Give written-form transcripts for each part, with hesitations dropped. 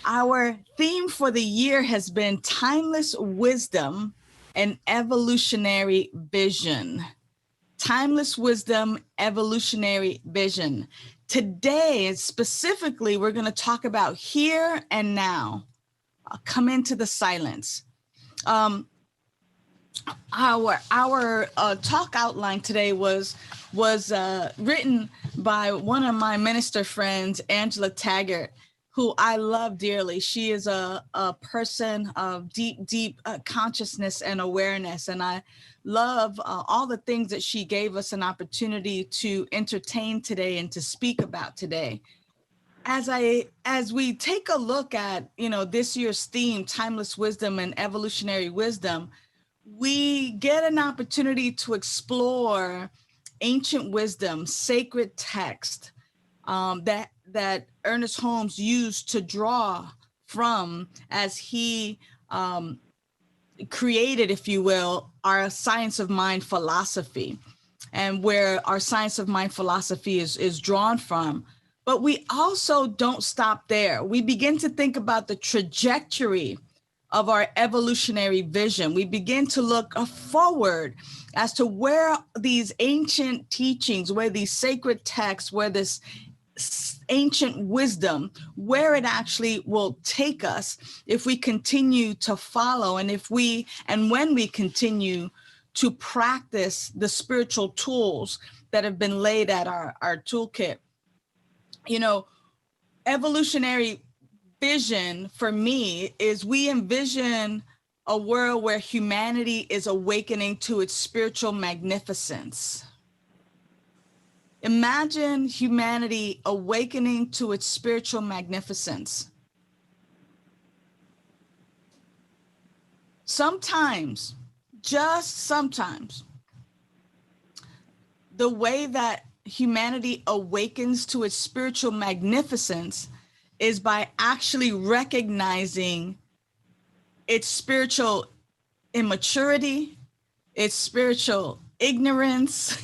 Our theme for the year has been timeless wisdom and evolutionary vision. Timeless wisdom, evolutionary vision. Today, specifically, we're going to talk about here and now. Come into the silence. Our talk outline today was written by one of my minister friends, Angela Taggart, who I love dearly. She is a person of deep consciousness and awareness, and I love all the things that she gave us an opportunity to entertain today and to speak about today. As we take a look at this year's theme, timeless wisdom and evolutionary wisdom, we get an opportunity to explore ancient wisdom, sacred text that Ernest Holmes used to draw from as he created, if you will, our science of mind philosophy, and where our science of mind philosophy is drawn from. But we also don't stop there. We begin to think about the trajectory of our evolutionary vision. We begin to look forward as to where these ancient teachings, where these sacred texts, where this ancient wisdom, where it actually will take us if we continue to follow, and when we continue to practice the spiritual tools that have been laid at our toolkit. Evolutionary vision for me is we envision a world where humanity is awakening to its spiritual magnificence. Imagine humanity awakening to its spiritual magnificence. Sometimes, just sometimes, the way that humanity awakens to its spiritual magnificence is by actually recognizing its spiritual immaturity, its spiritual ignorance,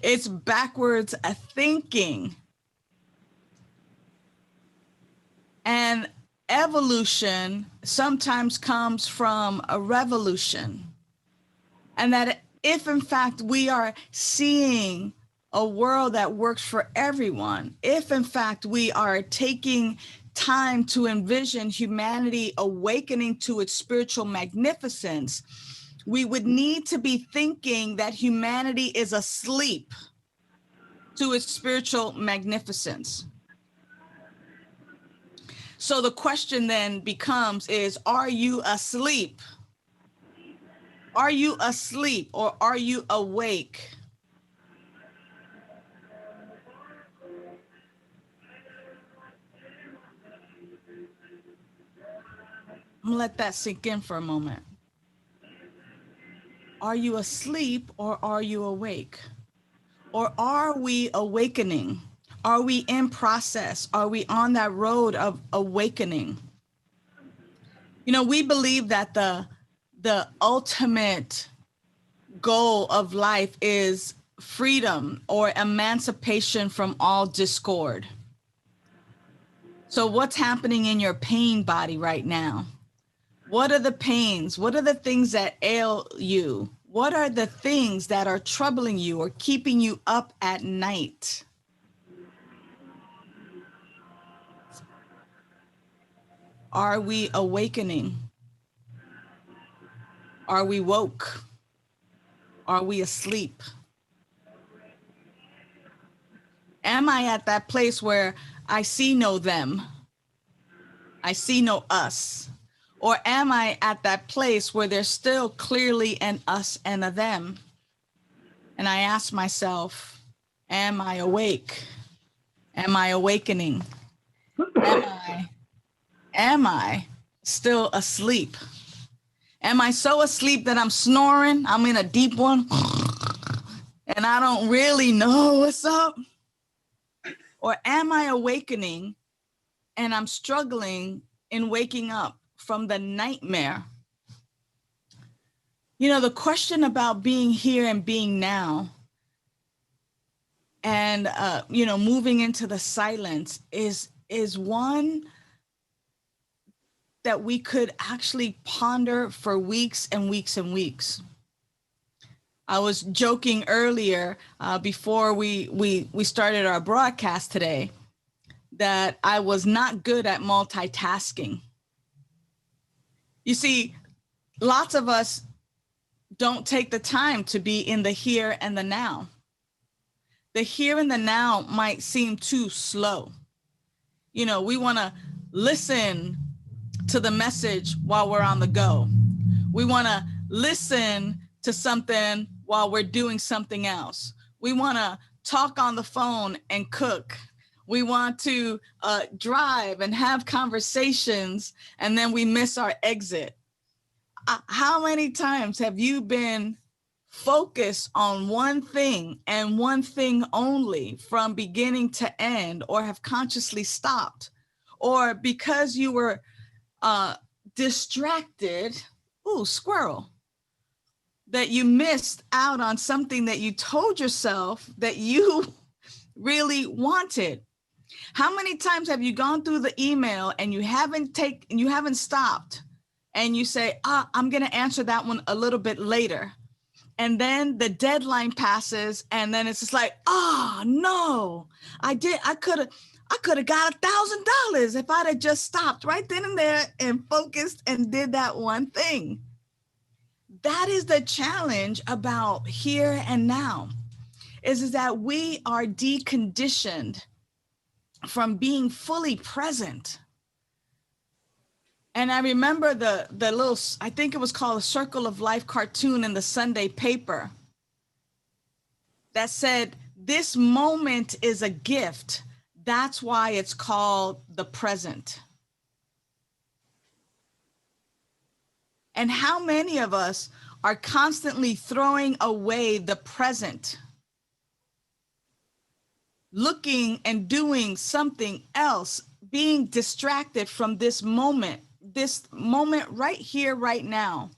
its backwards thinking. And evolution sometimes comes from a revolution. And that if in fact we are seeing a world that works for everyone, if in fact we are taking time to envision humanity awakening to its spiritual magnificence, we would need to be thinking that humanity is asleep to its spiritual magnificence. So the question then becomes are you asleep? Are you asleep or are you awake? I'm gonna let that sink in for a moment. Are you asleep or are you awake? Or are we awakening? Are we in process? Are we on that road of awakening? We believe that the ultimate goal of life is freedom or emancipation from all discord. So what's happening in your pain body right now? What are the pains? What are the things that ail you? What are the things that are troubling you or keeping you up at night? Are we awakening? Are we woke? Are we asleep? Am I at that place where I see no them? I see no us? Or am I at that place where there's still clearly an us and a them? And I ask myself, am I awake? Am I awakening? Am I still asleep? Am I so asleep that I'm snoring? I'm in a deep one and I don't really know what's up? Or am I awakening and I'm struggling in waking up from the nightmare? The question about being here and being now and moving into the silence is is one that we could actually ponder for weeks and weeks and weeks. I was joking earlier before we started our broadcast today that I was not good at multitasking. You see, lots of us don't take the time to be in the here and the now. The here and the now might seem too slow. You know, we want to listen to the message while we're on the go. We want to listen to something while we're doing something else. We want to talk on the phone and cook. We want to drive and have conversations, and then we miss our exit. How many times have you been focused on one thing and one thing only from beginning to end, or have consciously stopped, or because you were distracted, ooh, squirrel, that you missed out on something that you told yourself that you really wanted? How many times have you gone through the email and you haven't stopped, and you say, I'm going to answer that one a little bit later, and then the deadline passes, and then it's just like, no, I could have got $1,000 if I'd have just stopped right then and there and focused and did that one thing. That is the challenge about here and now, is that we are deconditioned from being fully present. And I remember the little, I think it was called a Circle of Life cartoon in the Sunday paper that said, this moment is a gift. That's why it's called the present. And how many of us are constantly throwing away the present, looking and doing something else, being distracted from this moment right here, right now?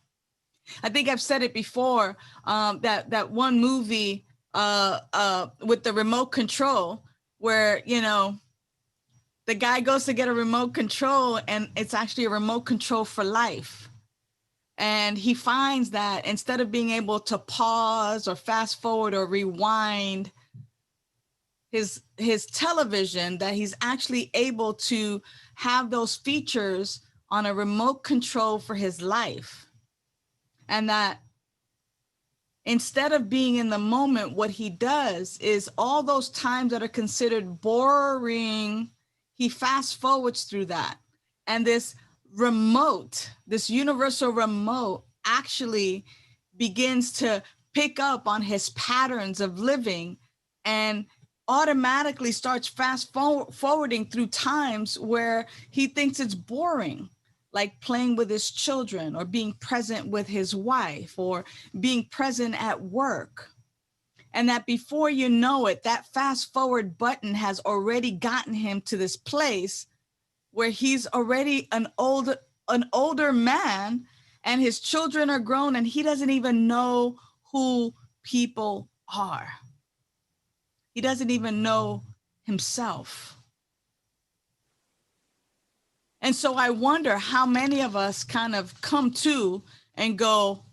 I think I've said it before, that one movie with the remote control, where, you know, the guy goes to get a remote control and it's actually a remote control for life. And he finds that instead of being able to pause or fast forward or rewind his television, that he's actually able to have those features on a remote control for his life. And that instead of being in the moment, what he does is all those times that are considered boring, he fast forwards through that. And this remote, this universal remote, actually begins to pick up on his patterns of living and automatically starts fast forwarding through times where he thinks it's boring, like playing with his children, or being present with his wife, or being present at work. And that before you know it, that fast forward button has already gotten him to this place where he's already an older man, and his children are grown, and he doesn't even know who people are. He doesn't even know himself. And so I wonder how many of us kind of come to and go,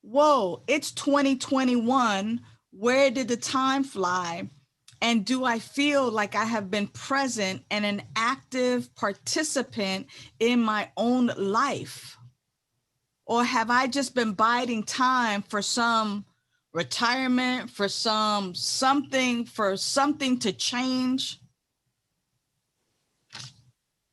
whoa, it's 2021. Where did the time fly? And do I feel like I have been present and an active participant in my own life? Or have I just been biding time for some retirement, for something to change?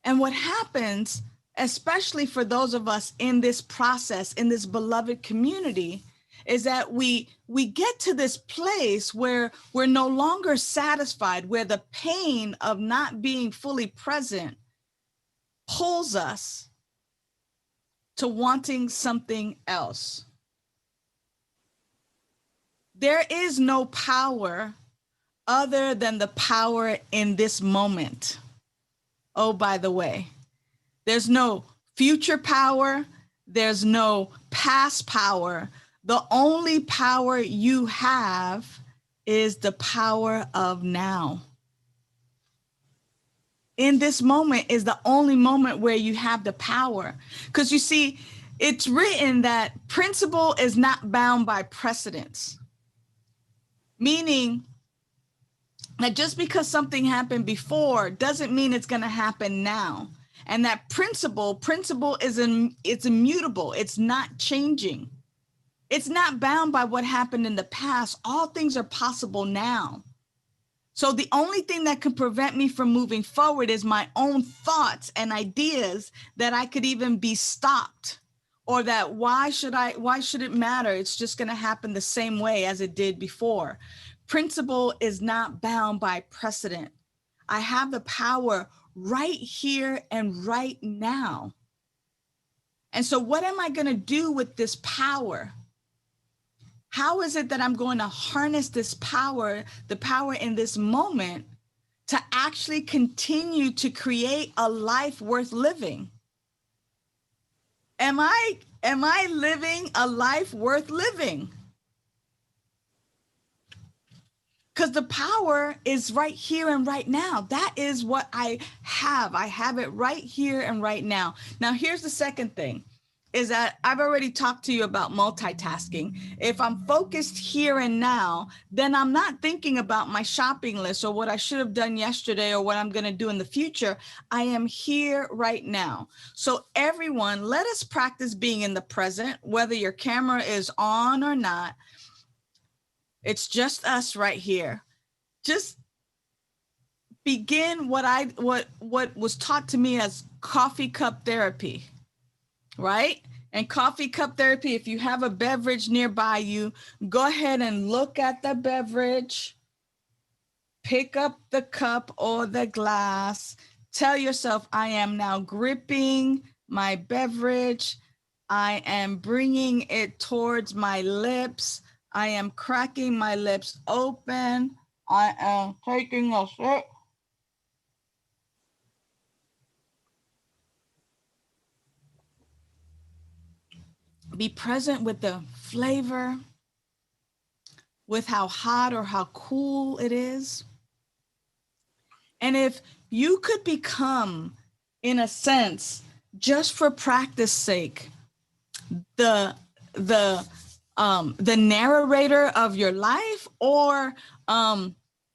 And what happens, especially for those of us in this process, in this beloved community, is that we get to this place where we're no longer satisfied, where the pain of not being fully present pulls us to wanting something else. There is no power other than the power in this moment. Oh, by the way, there's no future power. There's no past power. The only power you have is the power of now. in this moment is the only moment where you have the power. Because you see, it's written that principle is not bound by precedence, meaning that just because something happened before doesn't mean it's going to happen now. And that principle is it's immutable. It's not changing. It's not bound by what happened in the past. All things are possible now. So the only thing that can prevent me from moving forward is my own thoughts and ideas that I could even be stopped, or that why should it matter? It's just going to happen the same way as it did before. Principle is not bound by precedent. I have the power right here and right now. And so what am I going to do with this power? How is it that I'm going to harness this power, the power in this moment, to actually continue to create a life worth living? Am I living a life worth living? Because the power is right here and right now. That is what I have. I have it right here and right now. Now, here's the second thing, is that I've already talked to you about multitasking. If I'm focused here and now, then I'm not thinking about my shopping list or what I should have done yesterday or what I'm going to do in the future. I am here right now. So everyone, let us practice being in the present, whether your camera is on or not. It's just us right here. Just begin what was taught to me as coffee cup therapy, right? And coffee cup therapy, if you have a beverage nearby you, go ahead and look at the beverage, pick up the cup or the glass, tell yourself, I am now gripping my beverage. I am bringing it towards my lips. I am cracking my lips open. I am taking a sip. Be present with the flavor, with how hot or how cool it is. And if you could become, in a sense, just for practice sake, the narrator of your life, or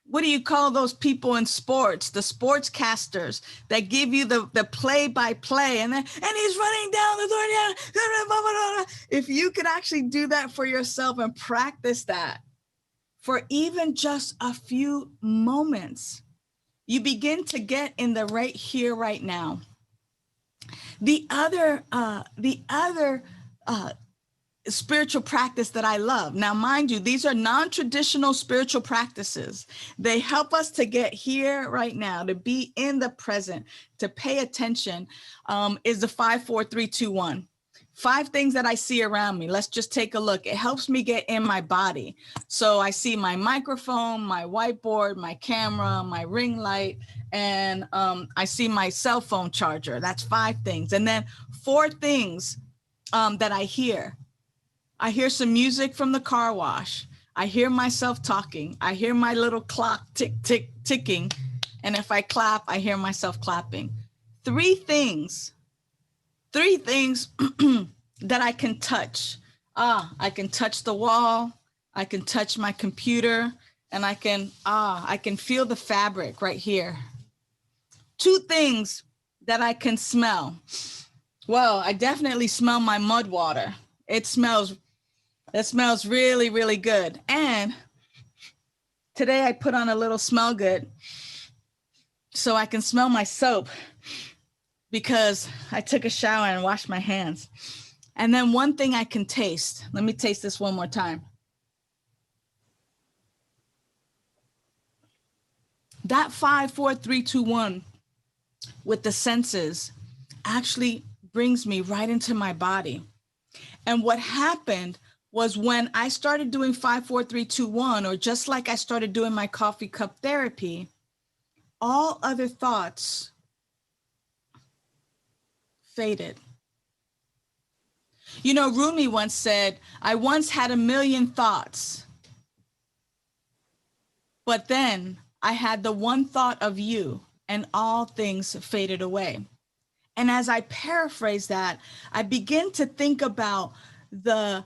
what do you call those people in sports, the sportscasters that give you the play-by-play, and he's running down the door. If you could actually do that for yourself and practice that for even just a few moments, you begin to get in the right here, right now. The other spiritual practice that I love. Now, mind you, these are non-traditional spiritual practices. They help us to get here right now, to be in the present, to pay attention, is the 5, 4, 3, 2, 1. 5 things that I see around me. Let's just take a look. It helps me get in my body. So I see my microphone, my whiteboard, my camera, my ring light, and I see my cell phone charger. That's 5 things. And then 4 things that I hear. I hear some music from the car wash. I hear myself talking. I hear my little clock tick, tick, ticking. And if I clap, I hear myself clapping. 3 things that I can touch. I can touch the wall. I can touch my computer, and I can feel the fabric right here. 2 things that I can smell. Well, I definitely smell my mud water. It smells really, really good. And today I put on a little smell good so I can smell my soap, because I took a shower and washed my hands. And then one thing I can taste. Let me taste this one more time. That 5, 4, 3, 2, 1 with the senses actually brings me right into my body. And what happened was, when I started doing 5, 4, 3, 2, 1, or just like I started doing my coffee cup therapy, all other thoughts faded. You know, Rumi once said, I once had a million thoughts, but then I had the one thought of you. and all things faded away. And as I paraphrase that, I begin to think about the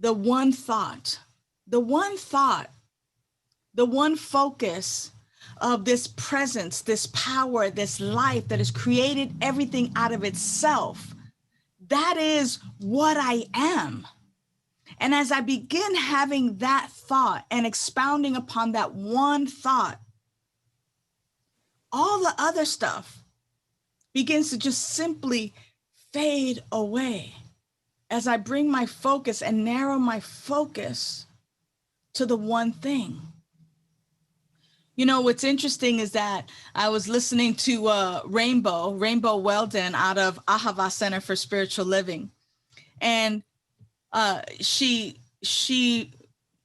one thought, the one thought, the one focus of this presence, this power, this life that has created everything out of itself. That is what I am. And as I begin having that thought and expounding upon that one thought, all the other stuff begins to just simply fade away as I bring my focus and narrow my focus to the one thing. You know, what's interesting is that I was listening to Rainbow Weldon out of Ahava Center for Spiritual Living. And she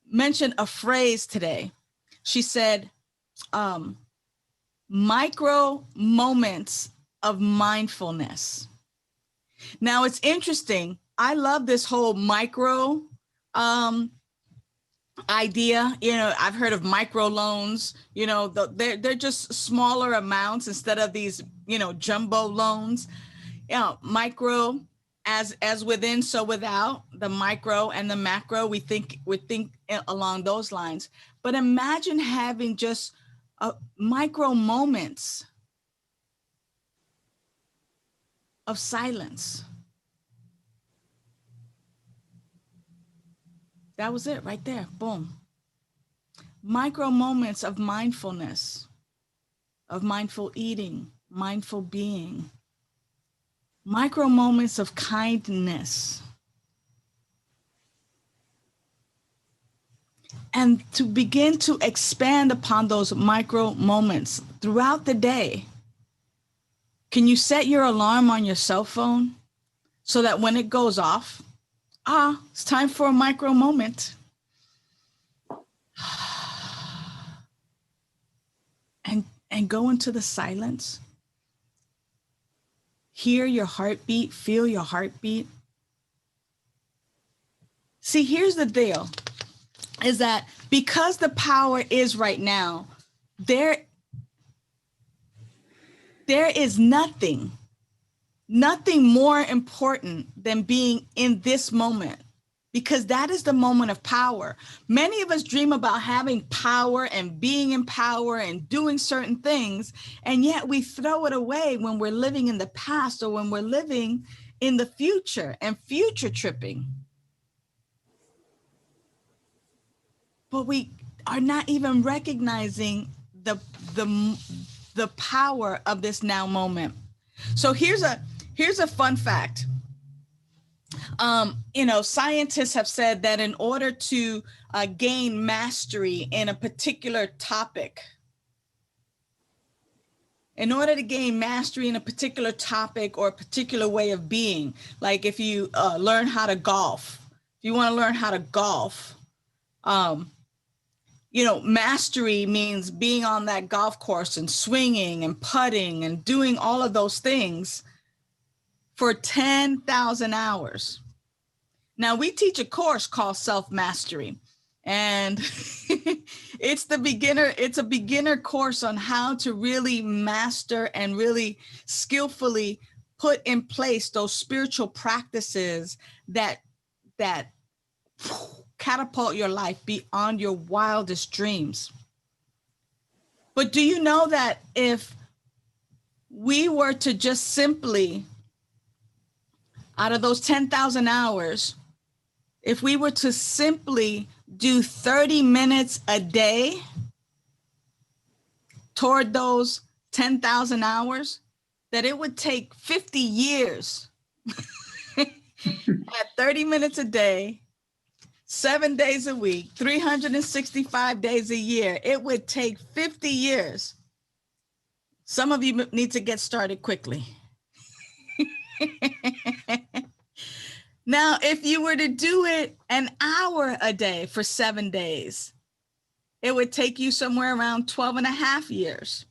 mentioned a phrase today. She said, micro moments of mindfulness. Now it's interesting. I love this whole micro idea. You know, I've heard of micro loans. You know, they're just smaller amounts instead of these, you know, jumbo loans. You know, micro as within, so without. The micro and the macro, we think along those lines. But imagine having just micro moments of silence. That was it right there. Boom. Micro moments of mindfulness, of mindful eating, mindful being, micro moments of kindness. And to begin to expand upon those micro moments throughout the day. Can you set your alarm on your cell phone so that when it goes off, it's time for a micro moment. And go into the silence. Hear your heartbeat, feel your heartbeat. See, here's the deal, is that because the power is right now, there is nothing more important than being in this moment, because that is the moment of power. Many of us dream about having power and being in power and doing certain things, and yet we throw it away when we're living in the past or when we're living in the future and future tripping. But we are not even recognizing the power of this now moment. So here's a fun fact. You know, scientists have said that in order to gain mastery in a particular topic, or a particular way of being, like if you learn how to golf, if you want to learn how to golf, you know, mastery means being on that golf course and swinging and putting and doing all of those things for 10,000 hours. Now, we teach a course called Self-Mastery, and it's a beginner course on how to really master and really skillfully put in place those spiritual practices that catapult your life beyond your wildest dreams. But do you know that if we were to just simply, out of those 10,000 hours, if we were to simply do 30 minutes a day toward those 10,000 hours, that it would take 50 years at 30 minutes a day, 7 days a week, 365 days a year. It would take 50 years. Some of you need to get started quickly. Now, if you were to do it an hour a day for 7 days, it would take you somewhere around 12 and a half years.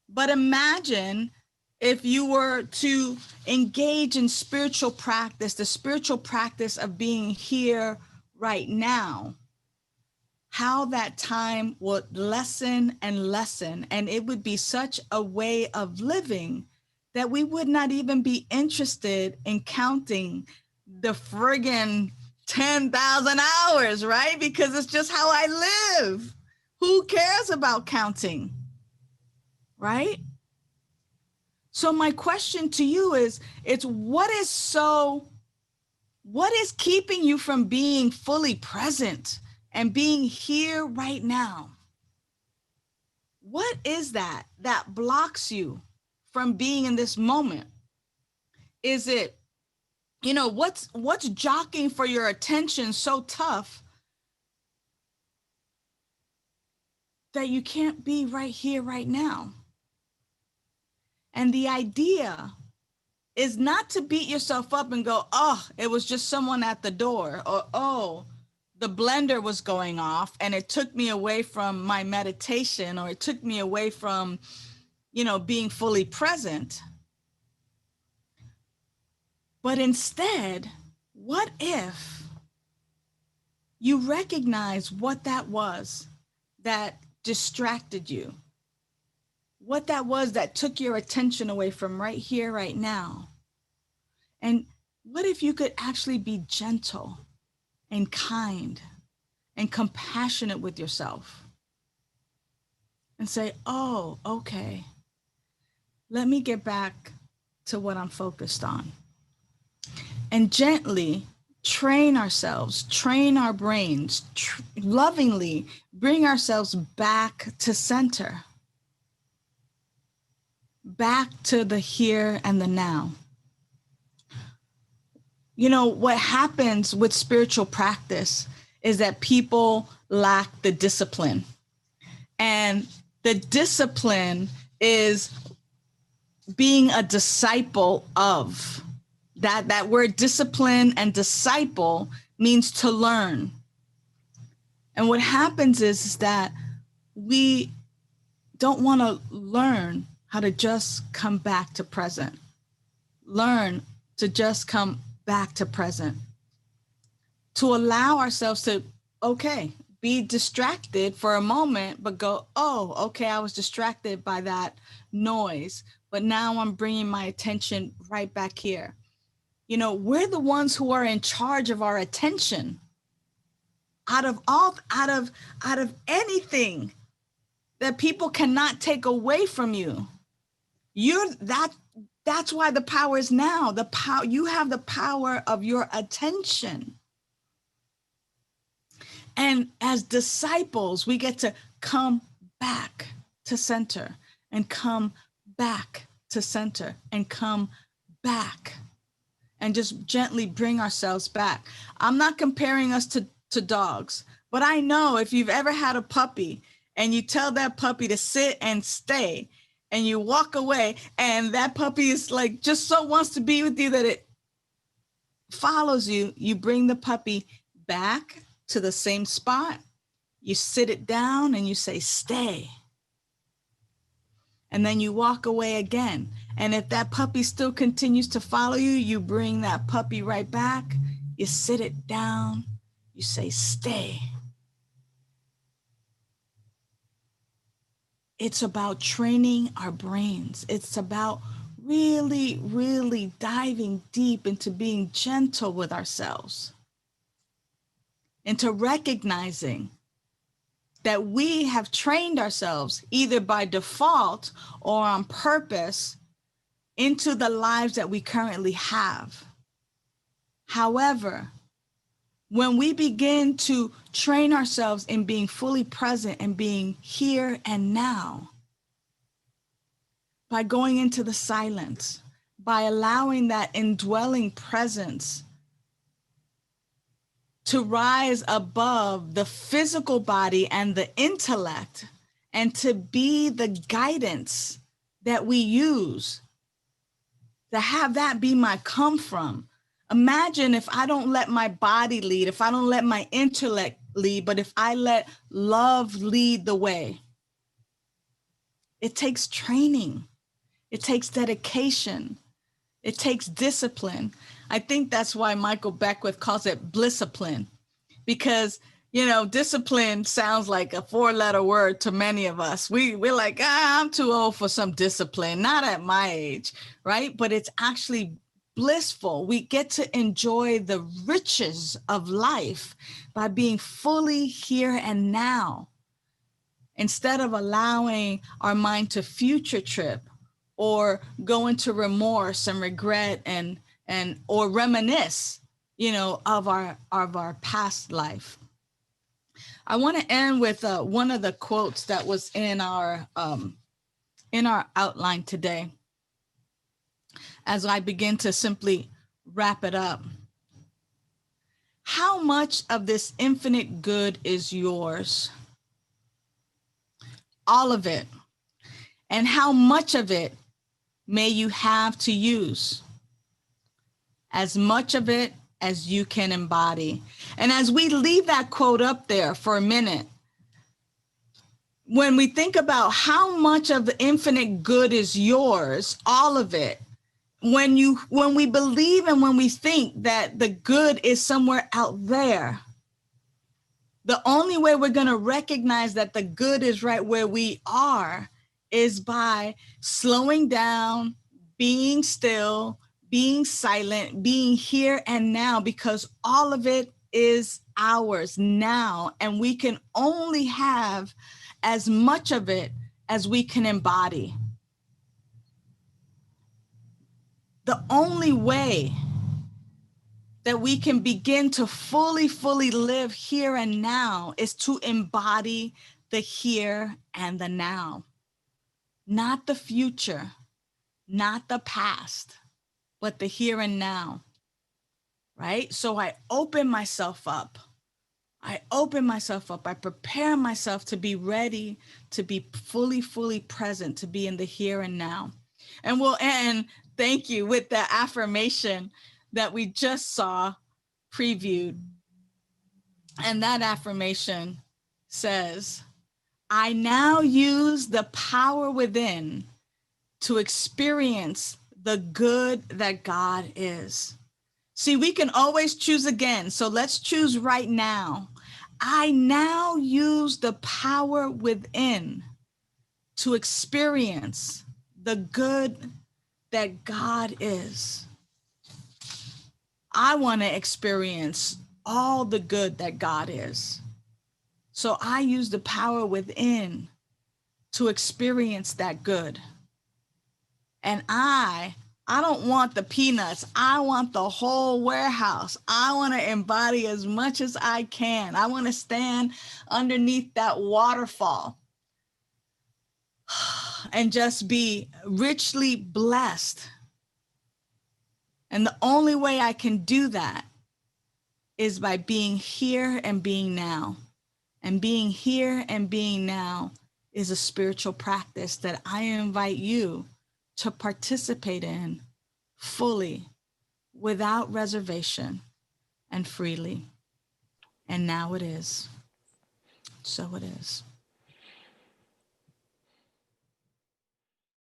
But imagine if you were to engage in spiritual practice, the spiritual practice of being here right now, how that time would lessen and lessen, and it would be such a way of living that we would not even be interested in counting the friggin' 10,000 hours, right? Because it's just how I live. Who cares about counting, right? So my question to you is, what is keeping you from being fully present and being here right now? What is that blocks you from being in this moment? Is it, what's jockeying for your attention so tough that you can't be right here, right now? And the idea is not to beat yourself up and go, oh, it was just someone at the door, or, oh, the blender was going off and it took me away from my meditation, or it took me away from, being fully present. But instead, what if you recognize what that was that distracted you? What that was that took your attention away from right here, right now? And what if you could actually be gentle and kind and compassionate with yourself and say, oh, okay, let me get back to what I'm focused on. And gently train ourselves, train our brains, lovingly bring ourselves back to center, back to the here and the now. What happens with spiritual practice is that people lack the discipline. And the discipline is being a disciple of. That word discipline and disciple means to learn. And what happens is that we don't want to learn how to just come back to present. Learn to just come back to present. To allow ourselves to, okay, be distracted for a moment, but go, oh, okay, I was distracted by that noise, but now I'm bringing my attention right back here. We're the ones who are in charge of our attention. Out of anything that people cannot take away from you. That's why the power is now. You have the power of your attention. And as disciples, we get to come back to center and come back to center and come back. And just gently bring ourselves back. I'm not comparing us to dogs, but I know if you've ever had a puppy and you tell that puppy to sit and stay, and you walk away, and that puppy is like just so wants to be with you that it follows you, you bring the puppy back to the same spot, you sit it down and you say, stay. And then you walk away again. And if that puppy still continues to follow you, you bring that puppy right back, you sit it down, you say, stay. It's about training our brains. It's about really, really diving deep into being gentle with ourselves, into recognizing that we have trained ourselves either by default or on purpose into the lives that we currently have. However, when we begin to train ourselves in being fully present and being here and now, by going into the silence, by allowing that indwelling presence to rise above the physical body and the intellect, and to be the guidance that we use, to have that be my come from. Imagine if I don't let my body lead, if I don't let my intellect lead, but if I let love lead the way. It takes training. It takes dedication. It takes discipline. I think that's why Michael Beckwith calls it blisscipline, because You know, discipline sounds like a 4-letter word to many of us. We're like, I'm too old for some discipline, not at my age, right? But it's actually blissful. We get to enjoy the riches of life by being fully here and now, instead of allowing our mind to future trip or go into remorse and regret and or reminisce, you know, of our past life. I want to end with one of the quotes that was in our outline today, as I begin to simply wrap it up. How much of this infinite good is yours? All of it. And how much of it may you have to use? As much of it as you can embody. And as we leave that quote up there for a minute, when we think about how much of the infinite good is yours, all of it, when we believe and when we think that the good is somewhere out there, the only way we're going to recognize that the good is right where we are is by slowing down, being still, being silent, being here and now, because all of it is ours now, and we can only have as much of it as we can embody. The only way that we can begin to fully live here and now is to embody the here and the now, not the future, not the past, but the here and now, right? So I open myself up. I prepare myself to be ready, to be fully present, to be in the here and now. And we'll end, thank you, with the affirmation that we just saw previewed. And that affirmation says, I now use the power within to experience the good that God is. See, we can always choose again. So let's choose right now. I now use the power within to experience the good that God is. I want to experience all the good that God is. So I use the power within to experience that good. And I don't want the peanuts. I want the whole warehouse. I want to embody as much as I can. I want to stand underneath that waterfall and just be richly blessed. And the only way I can do that is by being here and being now. And being here and being now is a spiritual practice that I invite you to participate in fully, without reservation, and freely. And now it is. So it is.